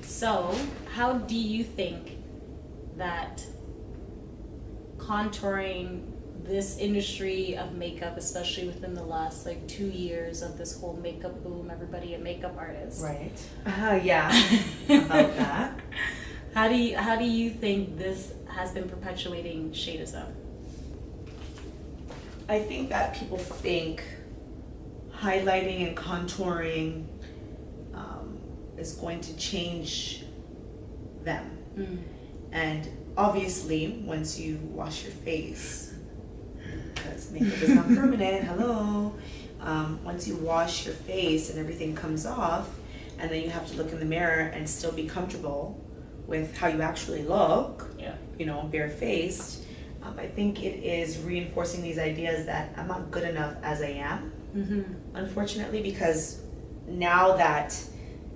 So, how do you think that contouring this industry of makeup, especially within the last like 2 years of this whole makeup boom, everybody a makeup artist? Right. Yeah. About that. How do you think this has been perpetuating shadeism? I think that people think highlighting and contouring is going to change them. And obviously, once you wash your face, because makeup is not permanent, hello. Once you wash your face and everything comes off, and then you have to look in the mirror and still be comfortable with how you actually look, barefaced, I think it is reinforcing these ideas that I'm not good enough as I am, unfortunately, because now that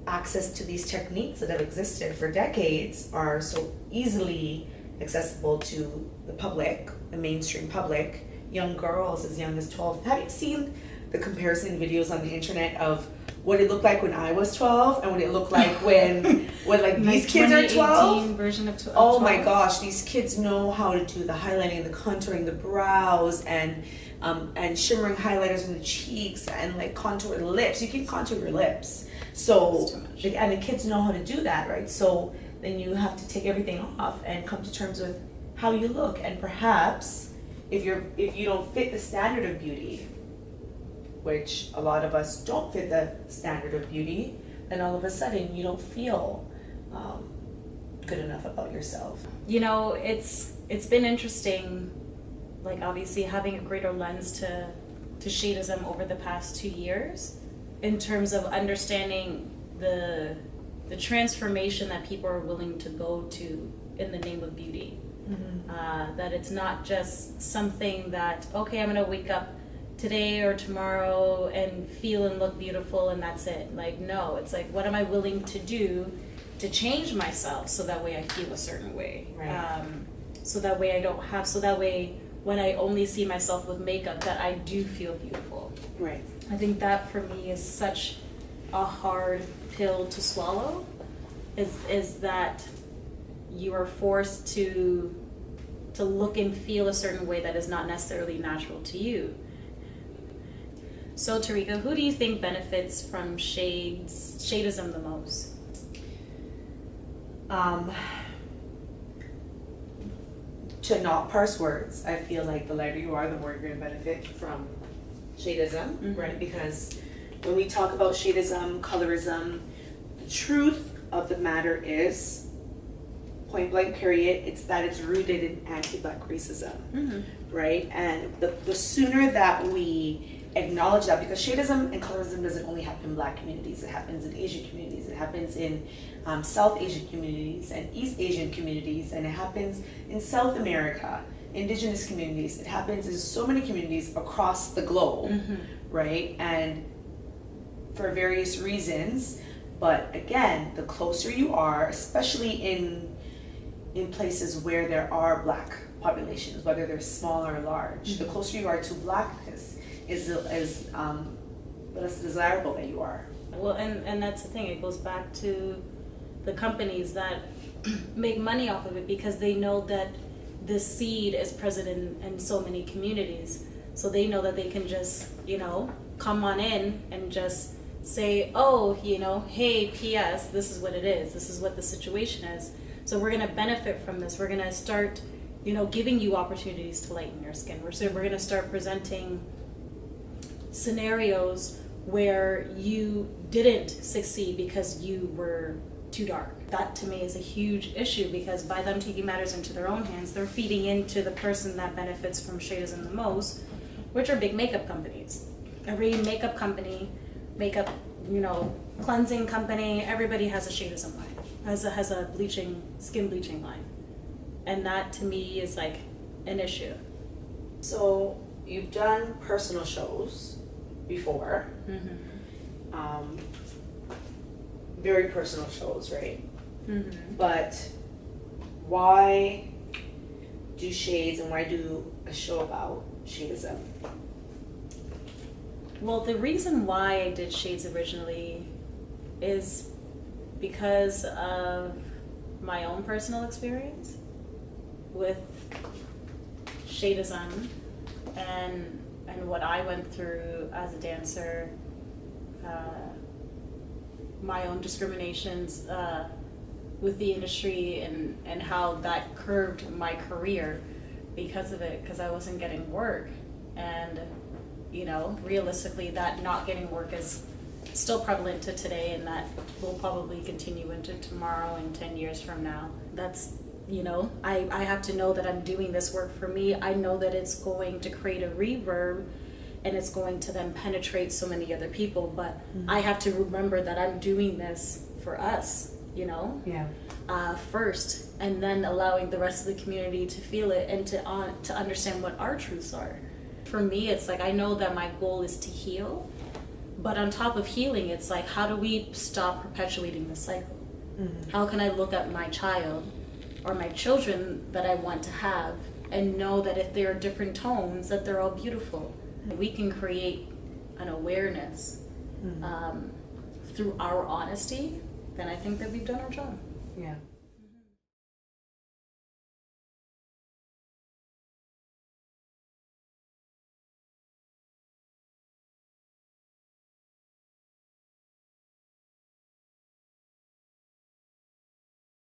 access to these techniques that have existed for decades are so easily accessible to the public, the mainstream public, young girls as young as 12. Have you seen the comparison videos on the internet of what it looked like when I was 12 and what it looked like when like these kids are 12? Version of 12. Oh my gosh, these kids know how to do the highlighting, the contouring, the brows, and shimmering highlighters in the cheeks, and like contour the lips. You can contour your lips. So, and the kids know how to do that, right? So then you have to take everything off and come to terms with how you look. And perhaps if you don't fit the standard of beauty, which a lot of us don't fit the standard of beauty, then all of a sudden you don't feel good enough about yourself. It's been interesting, like obviously having a greater lens to shadeism over the past 2 years, in terms of understanding the transformation that people are willing to go to in the name of beauty. That it's not just something that, okay, I'm gonna wake up today or tomorrow and feel and look beautiful and that's it. Like, no, it's like, what am I willing to do to change myself so that way I feel a certain way? Right. So that way when I only see myself with makeup, that I do feel beautiful. Right. I think that for me is such a hard pill to swallow, is that you are forced to look and feel a certain way that is not necessarily natural to you. So Tarika, who do you think benefits from shadeism the most? To not parse words, I feel like the lighter you are, the more you're going to benefit from shadeism, right? Because when we talk about shadeism, colorism, the truth of the matter is, point blank period, it's rooted in anti-Black racism, right? And the sooner that we acknowledge that, because shadeism and colorism doesn't only happen in Black communities, it happens in Asian communities, it happens in South Asian communities and East Asian communities, and it happens in South America, indigenous communities, it happens in so many communities across the globe, right? And for various reasons, but again, the closer you are, especially in places where there are Black populations, whether they're small or large, the closer you are to Blackness is less desirable that you are. Well, and that's the thing, it goes back to the companies that make money off of it, because they know that this seed is present in so many communities. So they know that they can just, come on in and just say, oh, hey, P.S., this is what it is. This is what the situation is. So we're going to benefit from this. We're going to start, giving you opportunities to lighten your skin. We're going to start presenting scenarios where you didn't succeed because you were too dark. That to me is a huge issue, because by them taking matters into their own hands, they're feeding into the person that benefits from shadeism the most, which are big makeup companies. Every makeup company, cleansing company, everybody has a shadeism line, has a skin bleaching line. And that to me is like an issue. So you've done personal shows before, very personal shows, right? But why do shades and why do a show about shadeism? Well, the reason why I did shades originally is because of my own personal experience with shadeism and what I went through as a dancer, my own discriminations with the industry and how that curbed my career because of it, because I wasn't getting work. And, you know, realistically, that not getting work is still prevalent to today, and that will probably continue into tomorrow and 10 years from now. That's, you know, I have to know that I'm doing this work for me. I know that it's going to create a reverb and it's going to then penetrate so many other people, but I have to remember that I'm doing this for us, you know? Yeah. First, and then allowing the rest of the community to feel it and to understand what our truths are. For me, it's like I know that my goal is to heal, but on top of healing, it's like, how do we stop perpetuating the cycle? How can I look at my child or my children that I want to have and know that if there are different tones, that they're all beautiful? We can create an awareness through our honesty, then I think that we've done our job. Yeah.